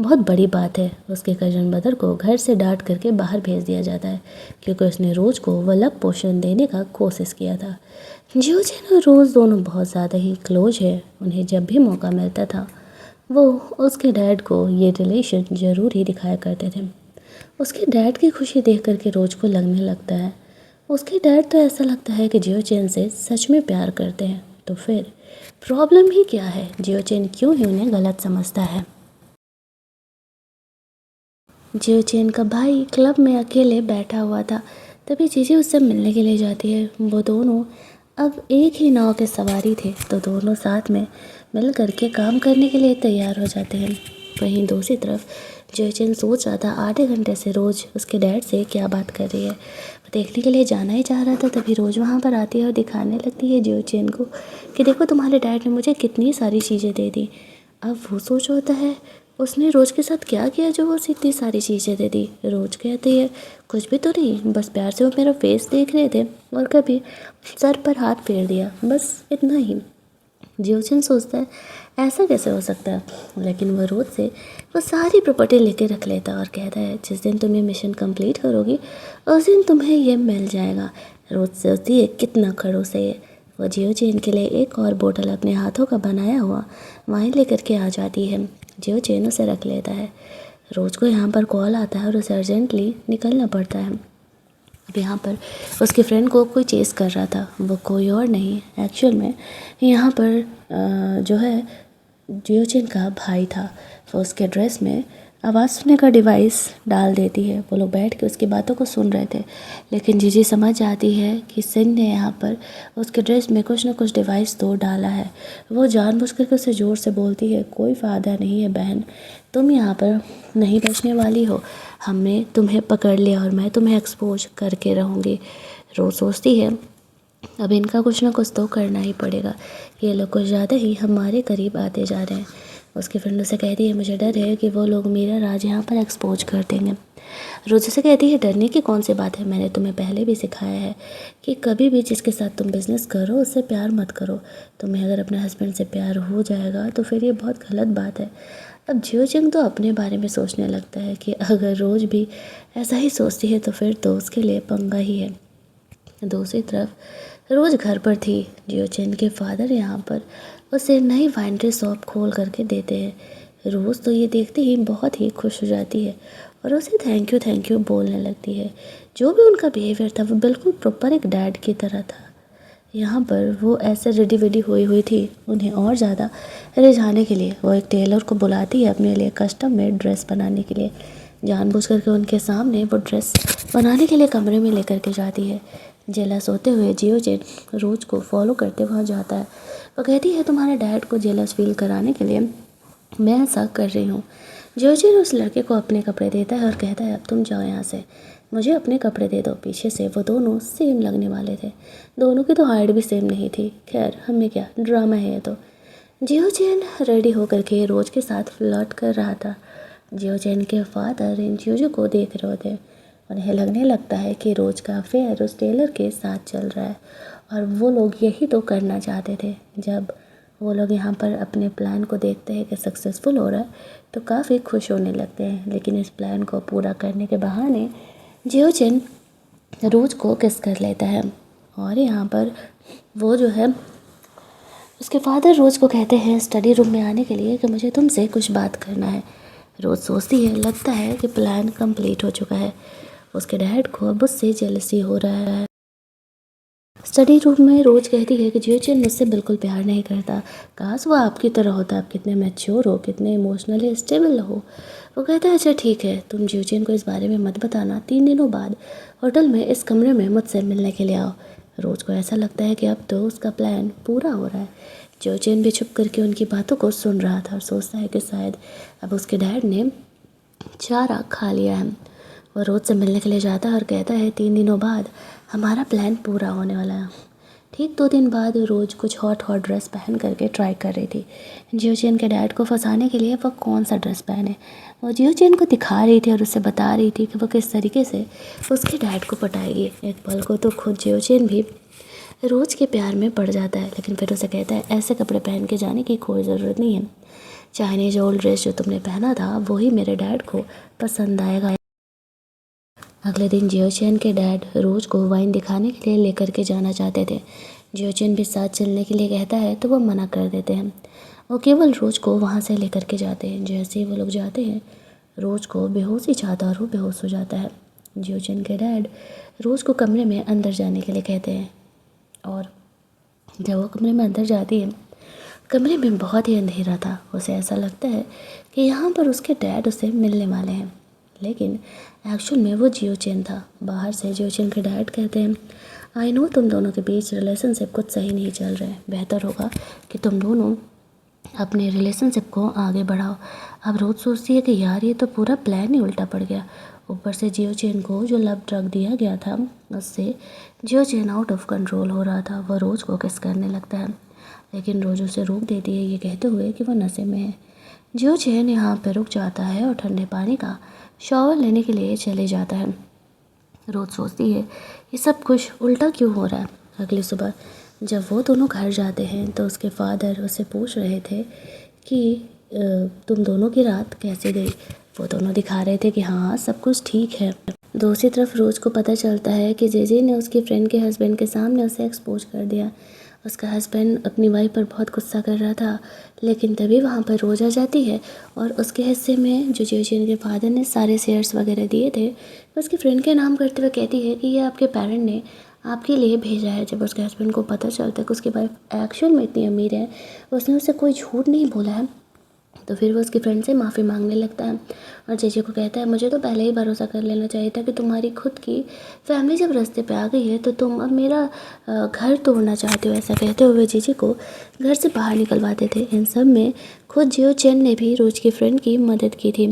Speaker 1: बहुत बड़ी बात है। उसके कजन ब्रदर को घर से डांट करके बाहर भेज दिया जाता है क्योंकि उसने रोज़ को वो लव पोशन देने का कोशिश किया था। जियोचेन और रोज़ दोनों बहुत ज़्यादा ही क्लोज है। उन्हें जब भी मौका मिलता था वो उसके डैड को ये रिलेशन ज़रूर ही दिखाया करते थे। उसके डैड की खुशी देख करके रोज को लगने लगता है उसके डैड तो ऐसा लगता है कि जियोचेन से सच में प्यार करते हैं। तो फिर प्रॉब्लम ही क्या है, जियोचेन क्यों ही उन्हें गलत समझता है। जियोचेन का भाई क्लब में अकेले बैठा हुआ था, तभी जीजी उससे मिलने के लिए जाती है। वो दोनों अब एक ही नाव के सवारी थे तो दोनों साथ में मिल करके काम करने के लिए तैयार हो जाते हैं। वहीं दूसरी तरफ जियोचेन सोच रहा था आधे घंटे से रोज़ उसके डैड से क्या बात कर रही है। वो देखने के लिए जाना ही चाह रहा था, तभी रोज़ वहाँ पर आती है और दिखाने लगती है जियोचेन को कि देखो तुम्हारे डैड ने मुझे कितनी सारी चीज़ें दे दी। अब वो सोच होता है उसने रोज़ के साथ क्या किया जो वो उसे इतनी सारी चीज़ें दे दी। रोज़ कहती है कुछ भी तो नहीं, बस प्यार से वो मेरा फेस देख रहे थे और कभी सर पर हाथ फेर दिया, बस इतना ही। जियोचेन सोचता है ऐसा कैसे हो सकता है, लेकिन वो रोज़ से वो सारी प्रॉपर्टी लेके रख लेता है और कहता है जिस दिन तुम ये मिशन कंप्लीट करोगी उस दिन तुम्हें ये मिल जाएगा। रोज़ सोचती है कितना खड़ूस है ये। वो जियोचेन के लिए एक और बोतल अपने हाथों का बनाया हुआ वाइन लेकर के आ जाती है। जियोचेन उसे रख लेता है। रोज़ को यहाँ पर कॉल आता है और उसे अर्जेंटली निकलना पड़ता है। अब यहाँ पर उसके फ्रेंड को कोई चेस कर रहा था, वो कोई और नहीं एक्चुअल में यहाँ पर जो है जियोचेन का भाई था। वो उसके ड्रेस में आवाज़ सुनने का डिवाइस डाल देती है। वो लोग बैठ के उसकी बातों को सुन रहे थे, लेकिन जीजी समझ जाती है कि सिन ने यहाँ पर उसके ड्रेस में कुछ ना कुछ डिवाइस तो डाला है। वो जानबूझ करके उसे ज़ोर से बोलती है कोई फ़ायदा नहीं है बहन, तुम यहाँ पर नहीं बचने वाली हो, हमने तुम्हें पकड़ लिया और मैं तुम्हें एक्सपोज करके रहूँगी। रोज़ सोचती है अब इनका कुछ ना कुछ तो करना ही पड़ेगा, ये लोग कुछ ज़्यादा ही हमारे करीब आते जा रहे हैं। उसकी फ्रेंड उसे कहती है मुझे डर है कि वो लोग मेरा राज यहाँ पर एक्सपोज कर देंगे। रोज़ से कहती है डरने की कौन सी बात है, मैंने तुम्हें पहले भी सिखाया है कि कभी भी जिसके साथ तुम बिज़नेस करो उससे प्यार मत करो। तुम्हें अगर अपने हस्बैंड से प्यार हो जाएगा तो फिर ये बहुत गलत बात है। अब जियोचेन तो अपने बारे में सोचने लगता है कि अगर रोज़ भी ऐसा ही सोचती है तो फिर तो उसके लिए पंगा ही है। दूसरी तरफ रोज़ घर पर थी। जियोचेन के फादर यहाँ पर उसे नई वाइनरी शॉप खोल करके देते हैं। रोज़ तो ये देखते ही बहुत ही खुश हो जाती है और उसे थैंक यू बोलने लगती है। जो भी उनका बिहेवियर था वो बिल्कुल प्रॉपर एक डैड की तरह था। यहाँ पर वो ऐसे रेडी वेडी हुई थी उन्हें और ज़्यादा रिझाने के लिए। वो एक टेलर को बुलाती है अपने लिए कस्टम मेड ड्रेस बनाने के लिए। जानबूझ करके उनके सामने वो ड्रेस बनाने के लिए कमरे में लेकर के जाती है। जेलस होते हुए जियोचेन रोज को फॉलो करते वहाँ जाता है। वो कहती है तुम्हारे डैड को जेलस फील कराने के लिए मैं ऐसा कर रही हूँ। जियोचेन उस लड़के को अपने कपड़े देता है और कहता है अब तुम जाओ यहाँ से, मुझे अपने कपड़े दे दो। पीछे से वो दोनों सेम लगने वाले थे। दोनों की तो हाइट भी सेम नहीं थी। खैर हमें क्या, ड्रामा है ये तो। जियो चैन रेडी होकर के रोज के साथ फ्लर्ट कर रहा था। जियो चैन के फादर इन चीज़ों को देख रहे थे। उन्हें लगने लगता है कि रोज का अफेयर उस टेलर के साथ चल रहा है और वो लोग यही तो करना चाहते थे। जब वो लोग यहाँ पर अपने प्लान को देखते हैं कि सक्सेसफुल हो रहा है तो काफ़ी खुश होने लगते हैं। लेकिन इस प्लान को पूरा करने के बहाने जियो चैन रोज को किस कर लेता है और यहाँ पर वो जो है उसके फादर रोज को कहते हैं स्टडी रूम में आने के लिए कि मुझे तुमसे कुछ बात करना है। रोज सोचती है, लगता है कि प्लान कंप्लीट हो चुका है। उसके डैड को अब उससे जेलसी हो रहा है। स्टडी रूम में रोज कहती है कि जियो चैन मुझसे बिल्कुल प्यार नहीं करता। काश वो आपकी तरह होता, आप कितने मैच्योर हो, कितने इमोशनली स्टेबल हो। वो कहता है अच्छा ठीक है, तुम जियो चैन को इस बारे में मत बताना। 3 दिनों बाद होटल में इस कमरे में मुझसे मिलने के लिए आओ। रोज को ऐसा लगता है कि अब तो उसका प्लान पूरा हो रहा है। जियो चैन भी छुप करके उनकी बातों को सुन रहा था और सोचता है कि शायद अब उसके डैड ने चारा खा लिया है। वो रोज से मिलने के लिए जाता है और कहता है 3 दिनों बाद हमारा प्लान पूरा होने वाला है। ठीक 2 दिन बाद रोज कुछ हॉट ड्रेस पहन करके ट्राई कर रही थी जियो चैन के डैड को फंसाने के लिए वह कौन सा ड्रेस पहने। वो जियो चैन को दिखा रही थी और उससे बता रही थी कि वो किस तरीके से उसके डैड को पटाएगी। एक पल को तो खुद जियो चैन भी रोज के प्यार में पड़ जाता है, लेकिन फिर उसे कहता है ऐसे कपड़े पहन के जाने की कोई ज़रूरत नहीं है। चाइनीज ओल्ड ड्रेस जो तुमने पहना था वही मेरे डैड को पसंद आएगा। अगले दिन जियो चैन के डैड रोज को वाइन दिखाने के लिए लेकर के जाना चाहते थे। जियो चैन भी साथ चलने के लिए कहता है तो वो मना कर देते हैं। वो केवल रोज को वहाँ से लेकर के जाते हैं। जैसे ही वो लोग जाते हैं रोज को बेहोश ही चाहता और वो बेहोश हो जाता है। जियो चैन के डैड रोज को कमरे में अंदर जाने के लिए कहते हैं और जब वो कमरे में अंदर जाती है कमरे में बहुत ही अंधेरा था। उसे ऐसा लगता है कि यहाँ पर उसके डैड उसे मिलने वाले हैं, लेकिन एक्चुअल में वो जियो चैन था। बाहर से जियो चैन के डैड कहते हैं आई नो तुम दोनों के बीच रिलेशनशिप कुछ सही नहीं चल रहा है, बेहतर होगा कि तुम दोनों अपने रिलेशनशिप को आगे बढ़ाओ। अब रोज सोचती है कि यार ये तो पूरा प्लान ही उल्टा पड़ गया। ऊपर से जियो चैन को जो लव ड्रग दिया गया था उससे जियो चैन आउट ऑफ कंट्रोल हो रहा था। वह रोज को किस करने लगता है, लेकिन रोज उसे रोक देती है ये कहते हुए कि वह नशे में है। जियो चैन यहाँ पर रुक जाता है और ठंडे पानी का शॉवर लेने के लिए चले जाता है। रोज सोचती है ये सब कुछ उल्टा क्यों हो रहा है। अगली सुबह जब वो दोनों घर जाते हैं तो उसके फादर उससे पूछ रहे थे कि तुम दोनों की रात कैसे गई। वो दोनों दिखा रहे थे कि हाँ सब कुछ ठीक है। दूसरी तरफ रोज को पता चलता है कि जेजे ने उसकी फ्रेंड के हस्बैंड के सामने उसे एक्सपोज कर दिया। उसका हस्बैंड अपनी वाइफ पर बहुत गुस्सा कर रहा था, लेकिन तभी वहाँ पर रोज आ जाती है और उसके हिस्से में जो जियो चैन के फादर ने सारे शेयर्स वगैरह दिए थे उसकी फ्रेंड के नाम करते हुए कहती है कि ये आपके पेरेंट ने आपके लिए भेजा है। जब उसके हस्बैंड को पता चलता है कि उसकी वाइफ एक्चुअल में इतनी अमीर है, उसने उससे कोई झूठ नहीं बोला है, तो फिर वो उसकी फ्रेंड से माफ़ी मांगने लगता है और जीजी को कहता है मुझे तो पहले ही भरोसा कर लेना चाहिए था कि तुम्हारी खुद की फैमिली जब रास्ते पे आ गई है तो तुम अब मेरा घर तोड़ना चाहते हो। ऐसा कहते हुए जीजी को घर से बाहर निकलवाते थे। इन सब में खुद जियो चैन ने भी रोज की फ्रेंड की मदद की थी।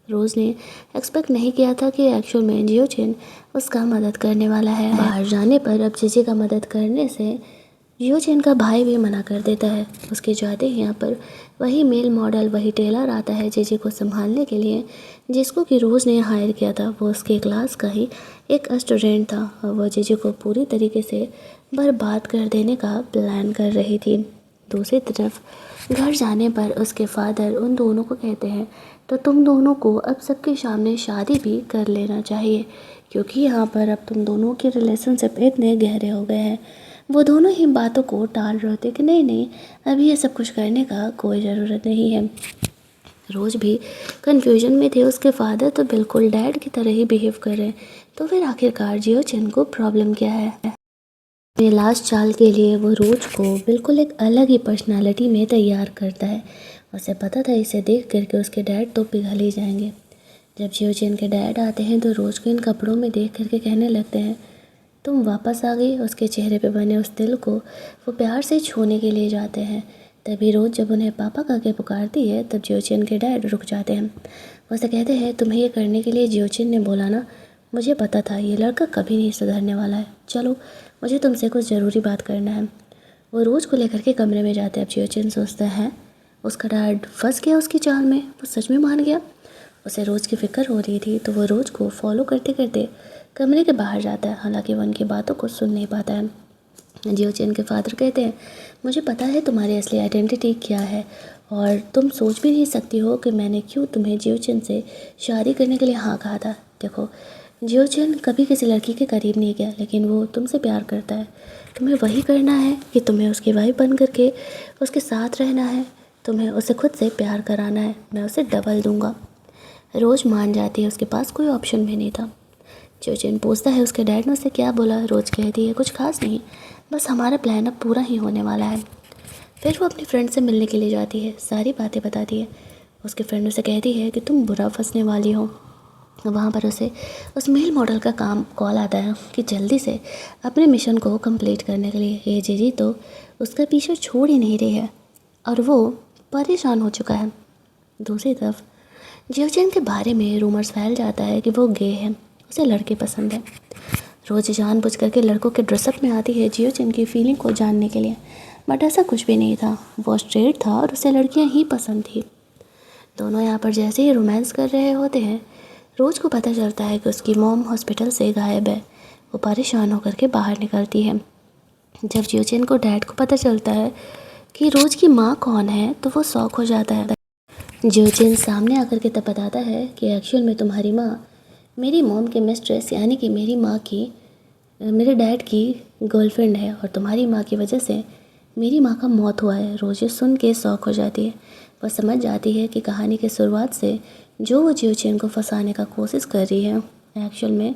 Speaker 1: रोज ने एक्सपेक्ट नहीं किया था कि एक्चुअल में जियो चैन उसका मदद करने वाला है। बाहर जाने पर अब जीजी का मदद करने से जियो चैन का भाई भी मना कर देता है। उसके जाते ही यहाँ पर वही मेल मॉडल वही टेलर आता है जीजी को संभालने के लिए, जिसको कि रोज़ ने हायर किया था। वो उसके क्लास का ही एक स्टूडेंट था और वह जीजी को पूरी तरीके से बर्बाद कर देने का प्लान कर रही थी। दूसरी तरफ घर जाने पर उसके फादर उन दोनों को कहते हैं तो तुम दोनों को अब सबके सामने शादी भी कर लेना चाहिए, क्योंकि यहाँ पर अब तुम दोनों के रिलेशनशिप इतने गहरे हो गए हैं। वो दोनों ही बातों को टाल रहे थे कि नहीं अभी ये सब कुछ करने का कोई ज़रूरत नहीं है। रोज भी कन्फ्यूजन में थे। उसके फादर तो बिल्कुल डैड की तरह ही बिहेव कर रहे हैं, तो फिर आखिरकार जियो चैन को प्रॉब्लम क्या है। अपने लास्ट चाल के लिए वो रोज को बिल्कुल एक अलग ही पर्सनालिटी में तैयार करता है। उसे पता था इसे देख करके उसके डैड तो पिघल ही जाएंगे। जब जियो चैन के डैड आते हैं तो रोज को इन कपड़ों में देख करके कहने लगते हैं तुम वापस आ गई। उसके चेहरे पे बने उस दिल को वो प्यार से छूने के लिए जाते हैं। तभी रोज जब उन्हें पापा कह के पुकारती है तब जियो चैन के डैड रुक जाते हैं। वो उसे कहते हैं तुम्हें ये करने के लिए जियो चैन ने बोला ना। मुझे पता था ये लड़का कभी नहीं सुधरने वाला है। चलो, मुझे तुमसे कुछ ज़रूरी बात करना है। वो रोज़ को लेकर के कमरे में जाते हैं। अब जियोचिन सोचता है उसका डैड फंस गया उसकी चाल में, वो सच में मान गया। उसे रोज़ की फ़िक्र हो रही थी, तो वो रोज़ को फॉलो करते करते कमरे के बाहर जाता है। हालांकि वो उनकी बातों को सुन नहीं पाता है। जियोचिन के फादर कहते हैं, मुझे पता है तुम्हारी असली आइडेंटिटी क्या है और तुम सोच भी नहीं सकती हो कि मैंने क्यों तुम्हें जियोचिन से शादी करने के लिए हाँ कहा था। देखो, जियोचिन कभी किसी लड़की के करीब नहीं गया, लेकिन वो तुमसे प्यार करता है। तुम्हें वही करना है कि तुम्हें उसकी वाइफ बन करके उसके साथ रहना है। तुम्हें उसे खुद से प्यार कराना है। मैं उसे डबल दूंगा। रोज़ मान जाती है, उसके पास कोई ऑप्शन भी नहीं था। जियोचिन पूछता है उसके डैड ने उसे क्या बोला। रोज़ कहती है, कुछ खास नहीं, बस हमारा प्लान अब पूरा ही होने वाला है। फिर वो अपनी फ्रेंड से मिलने के लिए जाती है, सारी बातें बताती है। उसके फ्रेंड उसे कहती है कि तुम बुरा फंसने वाली हो। वहाँ पर उसे उस मेल मॉडल का कॉल आता है कि जल्दी से अपने मिशन को कंप्लीट करने के लिए। ये जीजी तो उसका पीछे छोड़ ही नहीं रही है और वो परेशान हो चुका है। दूसरी तरफ जियोचिन के बारे में रूमर्स फैल जाता है कि वो गे है, उसे लड़के पसंद है। रोज़ जानबूझ करके लड़कों के ड्रेसअप में आती है जियोचिन की फीलिंग को जानने के लिए, बट ऐसा कुछ भी नहीं था। वो स्ट्रेट था और उसे लड़कियां ही पसंद थी। दोनों यहाँ पर जैसे ही रोमांस कर रहे होते हैं, रोज़ को पता चलता है कि उसकी मॉम हॉस्पिटल से गायब है। वो परेशान होकर के बाहर निकलती है। जब जियोचिन को डैड को पता चलता है कि रोज़ की माँ कौन है, तो वो शॉक हो जाता है। जियोचिन सामने आकर के तब बताता है कि एक्चुअल में तुम्हारी माँ मेरी मॉम के मिस्ट्रेस यानी कि मेरे डैड की गर्लफ्रेंड है और तुम्हारी माँ की वजह से मेरी माँ का मौत हुआ है। रोज़ सुन के शॉक हो जाती है। वह समझ जाती है कि कहानी की शुरुआत से जो वो जियोचिन को फंसाने का कोशिश कर रही है, एक्चुअल में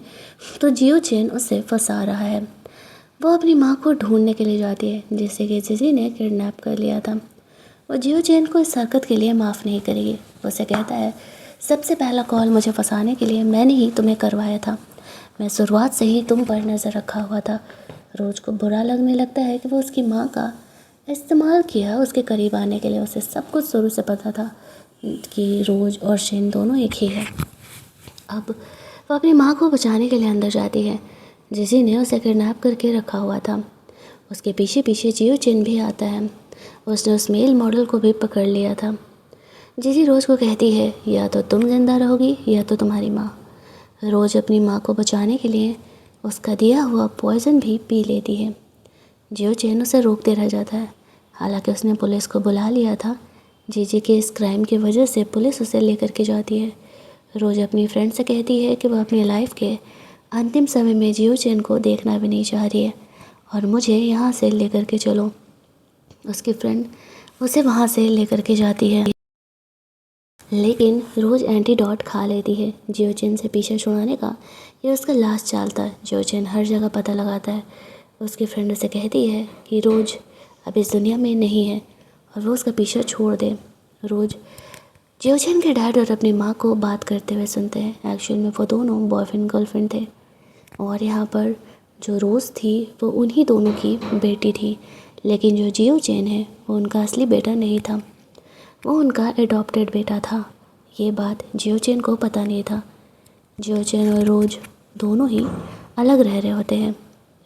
Speaker 1: तो जियोचिन उसे फंसा रहा है। वो अपनी माँ को ढूंढने के लिए जाती है जिसे कि जिजी ने किडनैप कर लिया था। वो जियोचिन को इस हरकत के लिए माफ़ नहीं करेगी। उसे कहता है, सबसे पहला कॉल मुझे फंसाने के लिए मैंने ही तुम्हें करवाया था। मैं शुरुआत से ही तुम पर नज़र रखा हुआ था। रोज़ को बुरा लगने लगता है कि वो उसकी माँ का इस्तेमाल किया उसके करीब आने के लिए। उसे सब कुछ शुरू से पता था कि रोज़ और शिन दोनों एक ही है। अब वो अपनी माँ को बचाने के लिए अंदर जाती है। जिजी ने उसे किडनैप करके रखा हुआ था। उसके पीछे पीछे जियोचिन भी आता है। उसने उस मेल मॉडल को भी पकड़ लिया था। जिजी रोज़ को कहती है, या तो तुम जिंदा रहोगी या तो तुम्हारी माँ। रोज़ अपनी माँ को बचाने के लिए उसका दिया हुआ पॉइज़न भी पी लेती है। जियोचिन उसे रोकते रह जाता है। हालांकि उसने पुलिस को बुला लिया था। जीजी के इस क्राइम की वजह से पुलिस उसे लेकर के जाती है। रोज़ अपनी फ्रेंड से कहती है कि वह अपनी लाइफ के अंतिम समय में जियोचिन को देखना भी नहीं चाह रही है और मुझे यहाँ से लेकर के चलो। उसकी फ्रेंड उसे वहाँ से लेकर के जाती है, लेकिन रोज़ एंटीडोट खा लेती है जियोचिन से पीछे छुड़ाने का। ये उसका लास्ट चाल था। जियोचिन हर जगह पता लगाता है। उसकी फ्रेंड उसे कहती है कि रोज़ अब इस दुनिया में नहीं है और वो उसका पीछा छोड़ दे। रोज़ जियोचिन के डैड और अपनी माँ को बात करते हुए सुनते हैं। एक्चुअल में वो दोनों बॉयफ्रेंड गर्लफ्रेंड थे और यहाँ पर जो रोज़ थी वो उन्हीं दोनों की बेटी थी, लेकिन जो जियोचिन है वो उनका असली बेटा नहीं था, वो उनका एडॉप्टेड बेटा था। ये बात जियोचिन को पता नहीं था। जियोचिन और रोज़ दोनों ही अलग रह रहे होते हैं।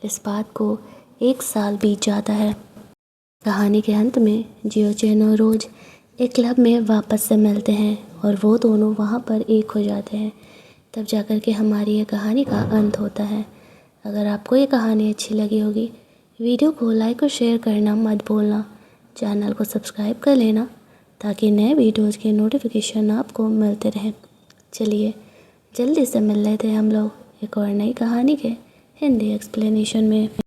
Speaker 1: इस बात को 1 साल बीत जाता है। कहानी के अंत में जियोचिन और रोज़ एक क्लब में वापस से मिलते हैं और वो दोनों वहाँ पर एक हो जाते हैं। तब जाकर के हमारी ये कहानी का अंत होता है। अगर आपको ये कहानी अच्छी लगी होगी, वीडियो को लाइक और शेयर करना मत भूलना। चैनल को सब्सक्राइब कर लेना ताकि नए वीडियोज़ के नोटिफिकेशन आपको मिलते रहें। चलिए जल्दी से मिल लेते हैं हम लोग एक और नई कहानी के हिंदी एक्सप्लेनेशन में।